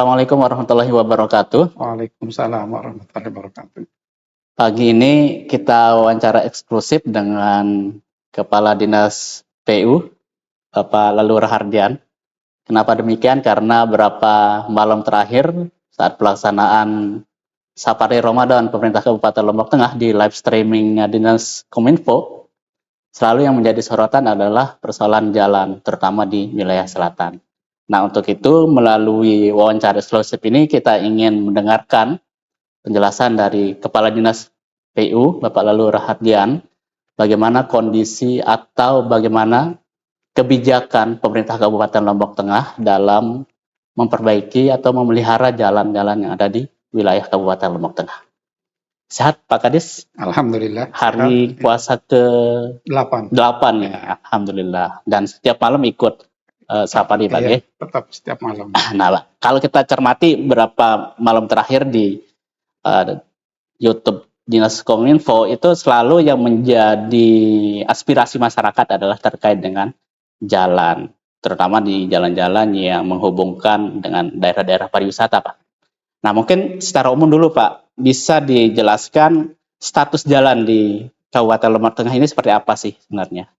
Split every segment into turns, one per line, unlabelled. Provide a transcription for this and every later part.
Assalamualaikum warahmatullahi wabarakatuh.
Waalaikumsalam warahmatullahi wabarakatuh.
Pagi ini kita wawancara eksklusif dengan Kepala Dinas PU, Bapak Lalu Rahardian. Kenapa demikian? Karena beberapa malam terakhir saat pelaksanaan Safari Ramadan pemerintah Kabupaten Lombok Tengah di live streaming Dinas Kominfo, selalu yang menjadi sorotan adalah persoalan jalan, terutama di wilayah selatan. Nah, untuk itu melalui wawancara eksklusif ini kita ingin mendengarkan penjelasan dari Kepala Dinas PU, Bapak Lalu Rahardian, bagaimana kondisi atau bagaimana kebijakan pemerintah Kabupaten Lombok Tengah dalam memperbaiki atau memelihara jalan-jalan yang ada di wilayah Kabupaten Lombok Tengah. Sehat Pak Kadis?
Alhamdulillah.
Hari puasa ke-8 ya, Alhamdulillah. Dan setiap malam ikut safari Pak ya?
Tetap setiap malam.
Nah Pak, kalau kita cermati berapa malam terakhir di YouTube Dinas Kominfo itu selalu yang menjadi aspirasi masyarakat adalah terkait dengan jalan, terutama di jalan-jalan yang menghubungkan dengan daerah-daerah pariwisata, Pak. Nah, mungkin secara umum dulu, Pak, bisa dijelaskan status jalan di Kabupaten Lombok Tengah ini seperti apa sih sebenarnya?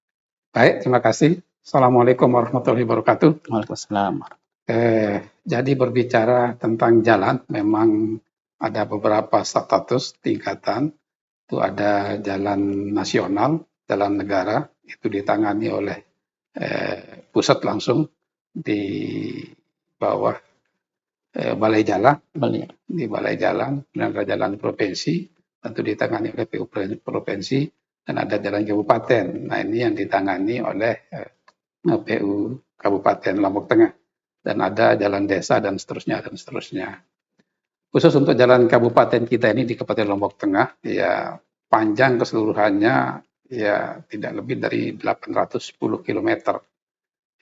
Baik, terima kasih. Assalamualaikum warahmatullahi wabarakatuh.
Waalaikumsalam.
Jadi berbicara tentang jalan, memang ada beberapa status tingkatan. Itu ada jalan nasional, jalan negara, itu ditangani oleh pusat langsung di bawah balai jalan, di balai jalan, dan ada jalan provinsi, tentu ditangani oleh PU provinsi, dan ada jalan kabupaten. Nah, ini yang ditangani oleh PU Kabupaten Lombok Tengah, dan ada jalan desa dan seterusnya dan seterusnya. Khusus untuk jalan kabupaten kita ini di Kabupaten Lombok Tengah, ya panjang keseluruhannya ya tidak lebih dari 810 km.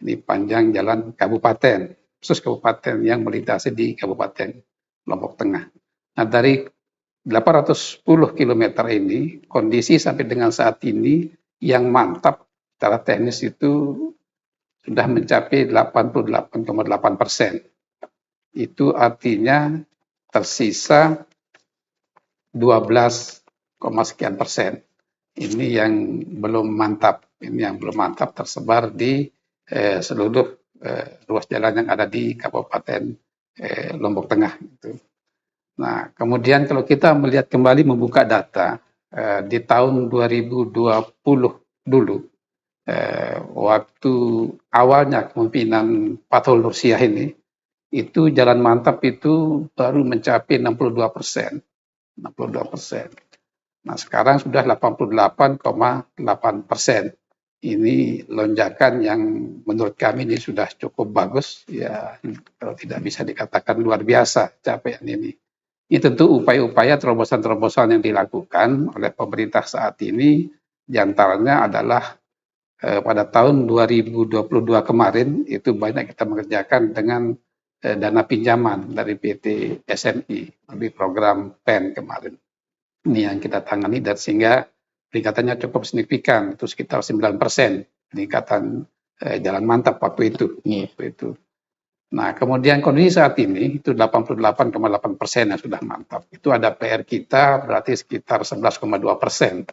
Ini panjang jalan kabupaten, khusus kabupaten yang melintasi di Kabupaten Lombok Tengah. Nah, dari 810 km ini, kondisi sampai dengan saat ini yang mantap secara teknis itu sudah mencapai 88,8%. Itu artinya tersisa 12, sekian persen. Ini yang belum mantap. Ini yang belum mantap tersebar di seluruh ruas jalan yang ada di Kabupaten Lombok Tengah. Nah, kemudian kalau kita melihat kembali membuka data di tahun 2020 dulu, waktu awalnya kepemimpinan Fathul Nursiah ini, itu jalan mantap itu baru mencapai 62%. 62%. Nah, sekarang sudah 88,8%. Ini lonjakan yang menurut kami ini sudah cukup bagus, ya kalau tidak bisa dikatakan luar biasa capaian ini. Ini tentu upaya-upaya terobosan-terobosan yang dilakukan oleh pemerintah saat ini, diantaranya adalah pada tahun 2022 kemarin itu banyak kita mengerjakan dengan dana pinjaman dari PT SNI, lebih program PEN kemarin. Ini yang kita tangani dan sehingga peningkatannya cukup signifikan, itu sekitar 9% peningkatan jalan mantap waktu itu. Nah, kemudian kondisi saat ini itu 88,8% yang sudah mantap. Itu ada PR kita berarti sekitar 11,2%.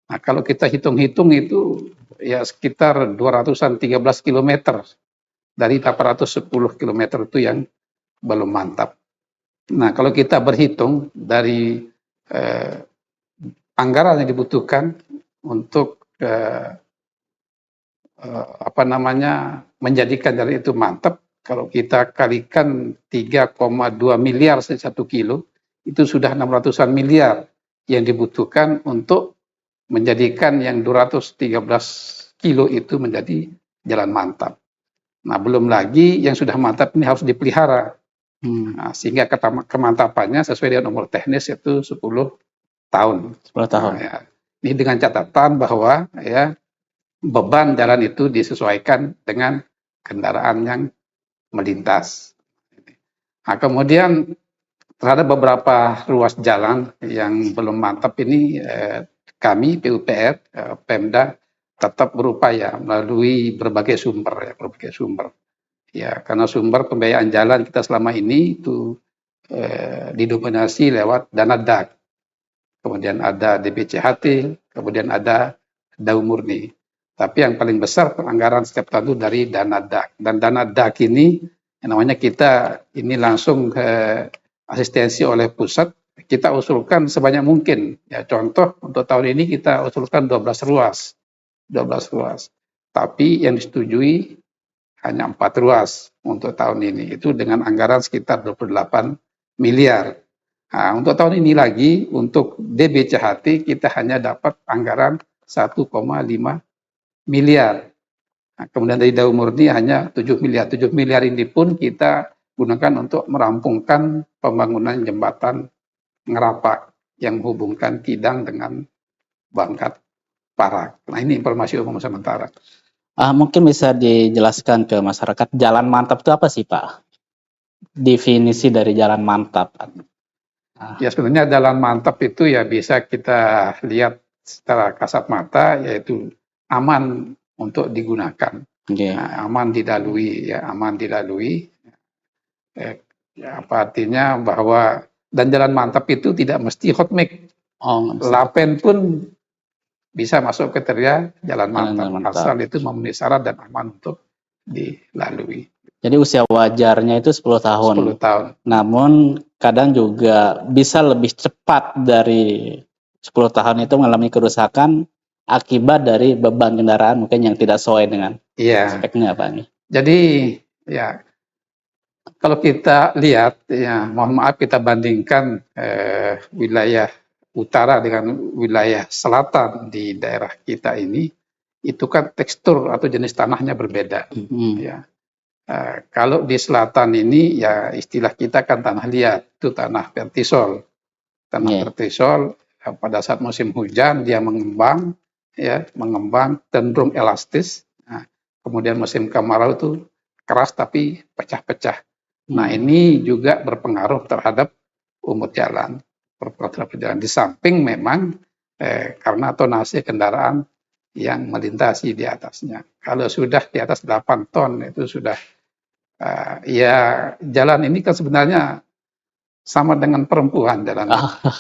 Nah, kalau kita hitung-hitung itu ya sekitar 213 km dari 810 km itu yang belum mantap. Nah, kalau kita berhitung dari anggaran yang dibutuhkan untuk menjadikan jalan itu mantap, kalau kita kalikan 3,2 miliar satu kilo, itu sudah 600-an miliar yang dibutuhkan untuk menjadikan yang 213 kilo itu menjadi jalan mantap. Nah, belum lagi yang sudah mantap ini harus dipelihara. Nah, sehingga kemantapannya sesuai dengan nomor teknis itu 10 tahun.
10 tahun.
Nah, ya. Ini dengan catatan bahwa ya beban jalan itu disesuaikan dengan kendaraan yang melintas. Nah, kemudian terhadap beberapa ruas jalan yang belum mantap ini kami PUPR, Pemda tetap berupaya melalui berbagai sumber. Ya, karena sumber pembiayaan jalan kita selama ini itu didominasi lewat dana DAK, kemudian ada DBCHT, kemudian ada DAU murni. Tapi yang paling besar anggaran setiap tahun itu dari dana DAK. Dan dana DAK ini yang namanya kita ini langsung asistensi oleh pusat, kita usulkan sebanyak mungkin. Ya, contoh untuk tahun ini kita usulkan 12 ruas. 12 ruas. Tapi yang disetujui hanya 4 ruas untuk tahun ini. Itu dengan anggaran sekitar 28 miliar. Nah, untuk tahun ini lagi, untuk DBCHT kita hanya dapat anggaran 1,5 miliar. Nah, kemudian dari DAU murni hanya 7 miliar. 7 miliar ini pun kita gunakan untuk merampungkan pembangunan jembatan Ngerapak yang menghubungkan Kidang dengan Bangkat Parak. Nah, ini informasi umum sementara.
Mungkin bisa dijelaskan ke masyarakat, jalan mantap itu apa sih Pak? Definisi dari jalan mantap.
Ya, sebenarnya jalan mantap itu ya bisa kita lihat secara kasat mata, yaitu aman untuk digunakan.
Okay.
Nah, aman dilalui, ya aman dilalui. Ya, apa artinya bahwa dan jalan mantap itu tidak mesti hot mix. Lapen pun bisa masuk kriteria jalan mantap, asal itu memenuhi syarat dan aman untuk dilalui.
Jadi usia wajarnya itu 10 tahun.
10 tahun.
Namun kadang juga bisa lebih cepat dari 10 tahun itu mengalami kerusakan akibat dari beban kendaraan mungkin yang tidak sesuai dengan speknya Pak nih.
Jadi ya kalau kita lihat, ya mohon maaf kita bandingkan wilayah utara dengan wilayah selatan di daerah kita ini, itu kan tekstur atau jenis tanahnya berbeda. Ya. Kalau di selatan ini ya istilah kita kan tanah liat, itu tanah vertisol. Tanah vertisol pada saat musim hujan dia mengembang, ya mengembang cenderung elastis. Nah, kemudian musim kemarau itu keras tapi pecah-pecah. Nah, ini juga berpengaruh terhadap umur jalan, Di samping memang karena tonase kendaraan yang melintasi di atasnya. Kalau sudah di atas 8 ton itu sudah ya jalan ini kan sebenarnya sama dengan perempuan jalan,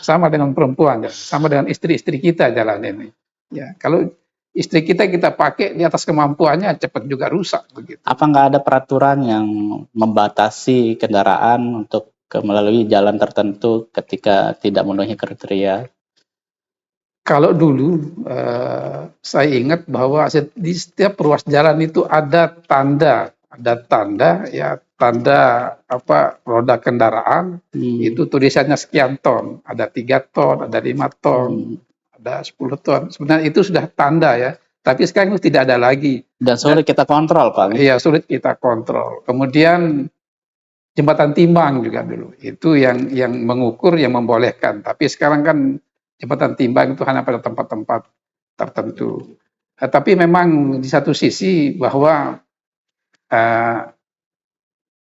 sama dengan perempuan, sama dengan istri-istri kita jalan ini. Ya, kalau istri kita pakai di atas kemampuannya cepat juga rusak begitu.
Apa nggak ada peraturan yang membatasi kendaraan untuk melalui jalan tertentu ketika tidak memenuhi kriteria?
Kalau dulu saya ingat bahwa di setiap ruas jalan itu ada tanda ya tanda apa roda kendaraan itu tulisannya sekian ton, ada 3 ton, ada 5 ton, ada 10 ton. Sebenarnya itu sudah tanda ya. Tapi sekarang itu tidak ada lagi.
Dan sulit kita kontrol, Pak.
Iya, sulit kita kontrol. Kemudian jembatan timbang juga dulu. Itu yang mengukur, yang membolehkan. Tapi sekarang kan jembatan timbang itu hanya pada tempat-tempat tertentu. Tapi memang di satu sisi bahwa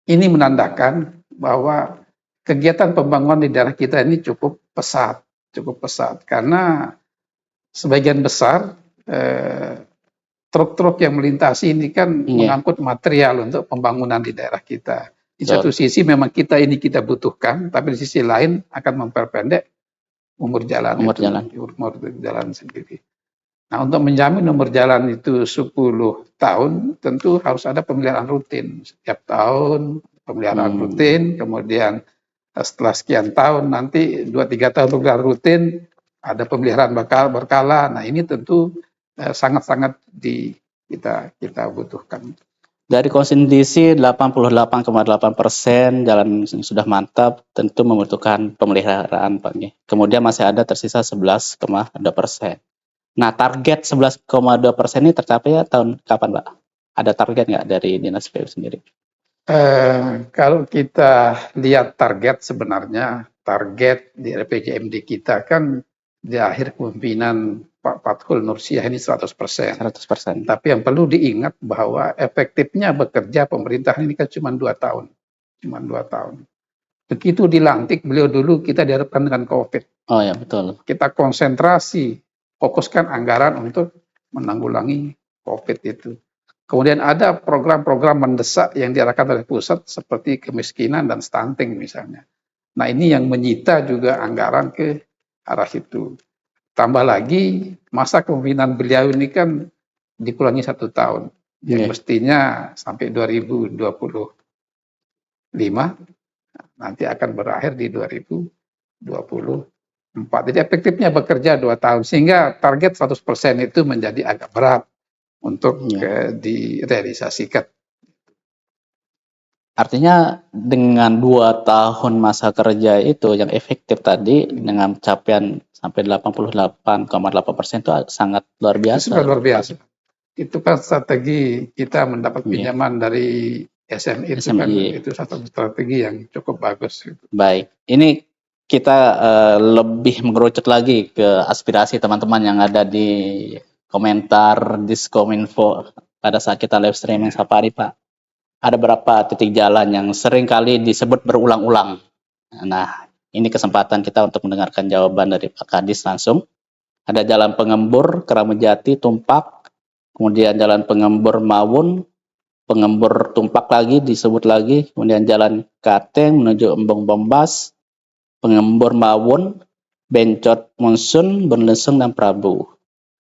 ini menandakan bahwa kegiatan pembangunan di daerah kita ini cukup pesat karena sebagian besar truk-truk yang melintasi ini kan mengangkut material untuk pembangunan di daerah kita. Di satu sisi memang kita butuhkan, tapi di sisi lain akan memperpendek umur jalan sendiri. Nah, untuk menjamin umur jalan itu 10 tahun, tentu harus ada pemeliharaan rutin. Setiap tahun pemeliharaan rutin, kemudian setelah sekian tahun nanti 2-3 tahun pemeliharaan rutin, ada pemeliharaan berkala. Nah, ini tentu sangat-sangat kita butuhkan.
Dari kondisi 88,8% jalan yang sudah mantap tentu membutuhkan pemeliharaan Pak. Kemudian masih ada tersisa 11,2%. Nah, target 11,2% ini tercapai ya tahun kapan Pak? Ada target nggak dari Dinas PU sendiri?
Kalau kita lihat target sebenarnya, target di RPJMD kita kan di akhir kepemimpinan Pak Fathul Nursiah ini 100%. Tapi yang perlu diingat bahwa efektifnya bekerja pemerintahan ini kan cuma 2 tahun. Begitu dilantik beliau dulu kita dihadapkan dengan COVID.
Oh ya, betul.
Kita konsentrasi, fokuskan anggaran untuk menanggulangi COVID itu. Kemudian ada program-program mendesak yang diarahkan oleh pusat seperti kemiskinan dan stunting misalnya. Nah ini yang menyita juga anggaran ke arah situ. Tambah lagi masa kepemimpinan beliau ini kan dikurangi 1 tahun. Yang
Iya.
mestinya sampai 2025 nanti akan berakhir di 2024. Jadi efektifnya bekerja 2 tahun sehingga target 100% itu menjadi agak berat untuk
Iya.
direalisasikan.
Artinya dengan 2 tahun masa kerja itu yang efektif tadi dengan capaian sampai 88,8% itu sangat luar
Itu
biasa.
sudah luar biasa. Itu kan strategi kita mendapat
Iya.
pinjaman dari SMI itu kan
SMI.
itu satu strategi yang cukup bagus.
Baik, ini kita lebih mengerucut lagi ke aspirasi teman-teman yang ada di komentar Diskominfo pada saat kita live streaming Safari, Pak. Ada berapa titik jalan yang sering kali disebut berulang-ulang. Nah, ini kesempatan kita untuk mendengarkan jawaban dari Pak Kadis langsung. Ada Jalan Pengembur, Keramajati, Tumpak, kemudian Jalan Pengembur Mawun, Pengembur Tumpak lagi disebut lagi, kemudian Jalan Kateng menuju Embong Bombas, Pengembur Mawun, Bencot Monsun, Bonleseng dan Prabu.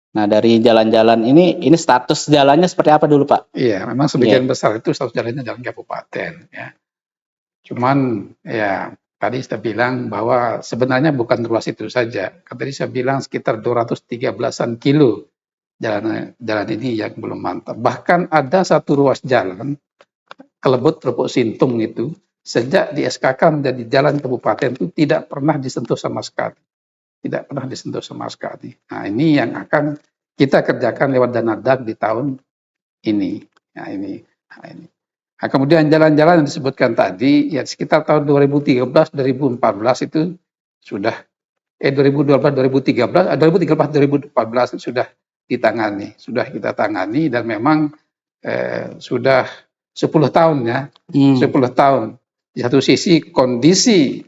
Nah, dari jalan-jalan ini status jalannya seperti apa dulu, Pak?
Iya, memang sebagian besar itu status jalannya jalan kabupaten ya. Cuman ya tadi saya bilang bahwa sebenarnya bukan ruas itu saja. Tadi saya bilang sekitar 213-an kilo jalan ini yang belum mantap. Bahkan ada satu ruas jalan Kelebut Trepuk Sintung itu sejak di SK-kan menjadi jalan kabupaten itu tidak pernah disentuh sama sekali. Tidak pernah disentuh sama sekali. Nah, ini yang akan kita kerjakan lewat dana DAG di tahun ini. Nah, ini. Nah, kemudian jalan-jalan yang disebutkan tadi, ya sekitar tahun 2013-2014 itu sudah 2012-2013, 2013-2014 itu sudah sudah kita tangani dan memang sudah 10 tahun ya, 10 tahun. Di satu sisi kondisi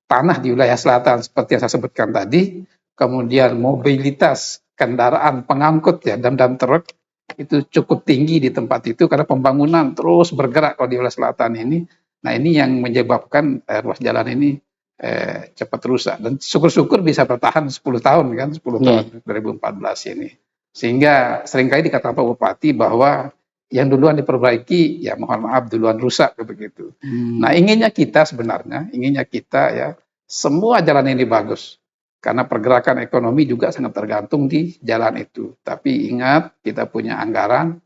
tanah di wilayah selatan seperti yang saya sebutkan tadi, kemudian mobilitas kendaraan pengangkut ya dam-dam truk itu cukup tinggi di tempat itu karena pembangunan terus bergerak kalau di wilayah selatan ini. Nah ini yang menyebabkan ruas jalan ini cepat rusak dan syukur-syukur bisa bertahan 10 tahun kan, 10 tahun 2014 ini. Sehingga seringkali dikatakan Pak Bupati bahwa yang duluan diperbaiki ya mohon maaf duluan rusak begitu. Nah inginnya kita ya semua jalan ini bagus. Karena pergerakan ekonomi juga sangat tergantung di jalan itu. Tapi ingat, kita punya anggaran,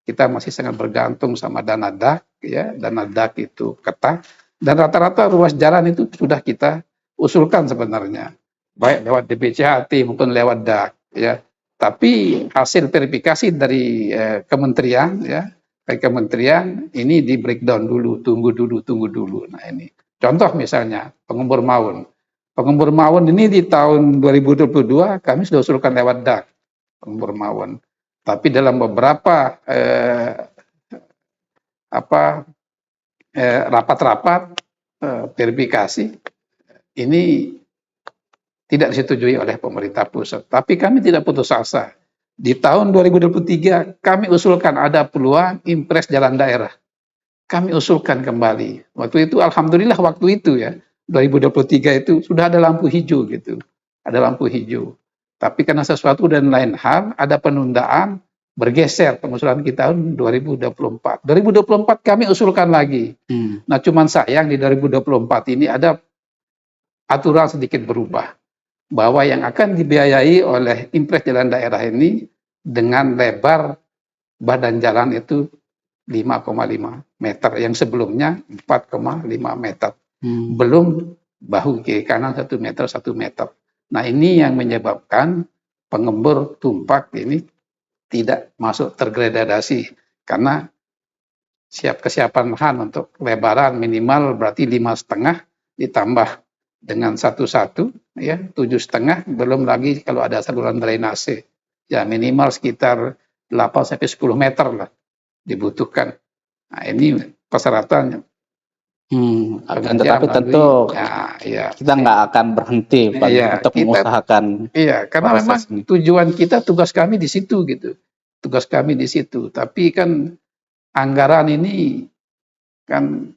kita masih sangat bergantung sama dana DAG, ya. Dana DAG itu ketat, dan rata-rata ruas jalan itu sudah kita usulkan sebenarnya, baik lewat DBCHT maupun lewat DAG, ya. Tapi hasil verifikasi dari kementerian, ya, kementerian ini di breakdown dulu, tunggu dulu. Nah ini, contoh misalnya Pengembur Mawun. Pengembur Mawun ini di tahun 2022 kami sudah usulkan lewat DAG Pengembur Mawun. Tapi dalam beberapa rapat-rapat verifikasi ini tidak disetujui oleh pemerintah pusat. Tapi kami tidak putus asa. Di tahun 2023 kami usulkan ada peluang impres jalan daerah. Kami usulkan kembali. Waktu itu alhamdulillah waktu itu ya 2023 itu sudah ada lampu hijau gitu. Ada lampu hijau. Tapi karena sesuatu dan lain hal ada penundaan bergeser pengusulan kita tahun 2024. 2024 kami usulkan lagi. Nah cuman sayang di 2024 ini ada aturan sedikit berubah. Bahwa yang akan dibiayai oleh impres jalan daerah ini dengan lebar badan jalan itu 5,5 meter, yang sebelumnya 4,5 meter. Belum bahu kiri kanan 1 meter, 1 meter. Nah ini yang menyebabkan Pengembur Tumpak ini tidak masuk tergradasi karena kesiapan lahan untuk lebaran minimal berarti 5,5 ditambah dengan 1 ya 7,5, belum lagi kalau ada saluran drainase ya minimal sekitar 8-10 meter lah dibutuhkan. Nah ini persyaratannya.
Akan tetapi tentu kita nggak akan berhenti untuk mengusahakan.
Iya, karena memang tujuan kita, tugas kami di situ gitu. tugas kami di situ. Tapi kan anggaran ini kan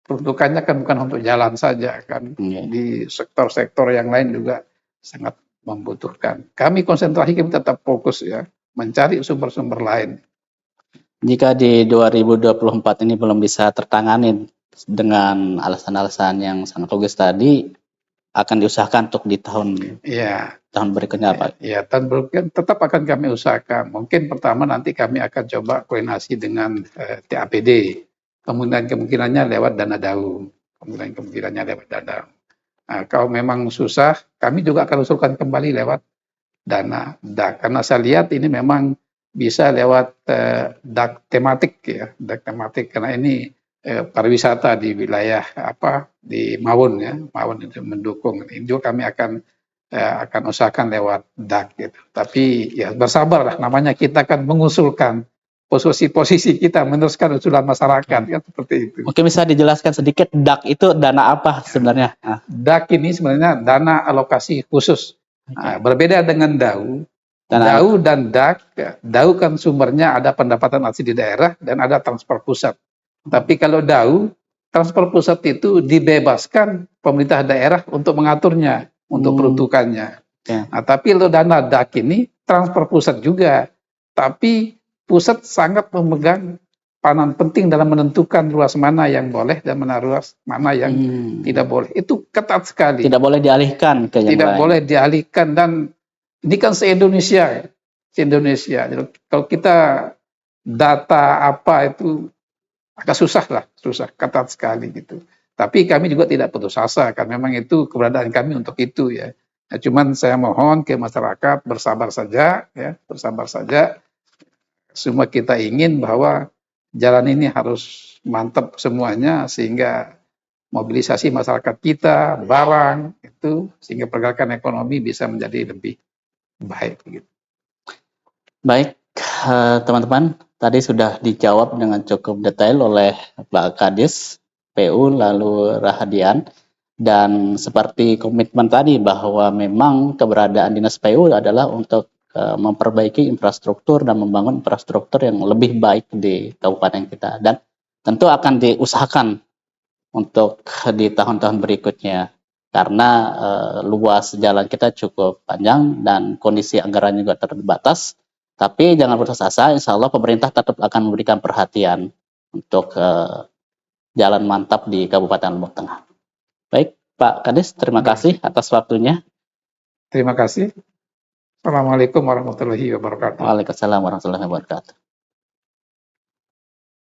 peruntukannya kan bukan untuk jalan saja kan,
Iya.
di sektor-sektor yang lain juga sangat membutuhkan. Kami konsentrasi, kami tetap fokus ya, mencari sumber-sumber lain.
Jika di 2024 ini belum bisa tertangani dengan alasan-alasan yang sangat logis tadi, akan diusahakan untuk di tahun
Ya,
berikutnya, Pak.
ya, tetap akan kami usahakan. Mungkin pertama nanti kami akan coba koordinasi dengan TAPD. Kemungkinannya lewat dana DAU. Kemungkinannya lewat dana DAU. Nah, kalau memang susah, kami juga akan usulkan kembali lewat dana DAK. Karena saya lihat ini memang bisa lewat DAK tematik ya, DAK tematik. Karena ini pariwisata di wilayah di Mawon ya, Mawon itu mendukung. Ini juga kami akan usahakan lewat DAK gitu. Tapi ya bersabarlah, namanya kita kan mengusulkan posisi kita, meneruskan usulan masyarakat kan seperti itu.
Mungkin bisa dijelaskan sedikit DAK itu dana apa sebenarnya?
DAK ini sebenarnya dana alokasi khusus. Nah, berbeda dengan DAU. DAU dan DAK, DAU kan sumbernya ada pendapatan asli di daerah dan ada transfer pusat. Tapi kalau DAU, transfer pusat itu dibebaskan pemerintah daerah untuk mengaturnya, untuk peruntukannya. Nah, tapi kalau dana DAK ini transfer pusat juga, tapi pusat sangat memegang peranan penting dalam menentukan ruas mana yang boleh dan mana ruas mana yang tidak boleh. Itu ketat sekali.
Tidak boleh dialihkan ke yang
Tidak
lain.
boleh dialihkan, dan ini kan se-Indonesia. Se-Indonesia. Kalau kita data apa itu agak susah lah, susah, ketat sekali gitu. Tapi kami juga tidak putus asa, kan memang itu keberadaan kami untuk itu ya. Nah, cuman saya mohon ke masyarakat bersabar saja ya, bersabar saja. Semua kita ingin bahwa jalan ini harus mantap semuanya sehingga mobilisasi masyarakat kita, barang itu, sehingga pergerakan ekonomi bisa menjadi lebih baik. Gitu.
Baik, teman-teman, tadi sudah dijawab dengan cukup detail oleh Pak Kadis PU lalu Rahadian, dan seperti komitmen tadi bahwa memang keberadaan Dinas PU adalah untuk memperbaiki infrastruktur dan membangun infrastruktur yang lebih baik di kabupaten kita, dan tentu akan diusahakan untuk di tahun-tahun berikutnya karena luas jalan kita cukup panjang dan kondisi anggaran juga terbatas. Tapi jangan putus asa, insya Allah pemerintah tetap akan memberikan perhatian untuk jalan mantap di Kabupaten Lombok Tengah. Baik, Pak Kadis, terima kasih atas waktunya.
Terima kasih. Assalamualaikum warahmatullahi wabarakatuh.
Waalaikumsalam warahmatullahi wabarakatuh.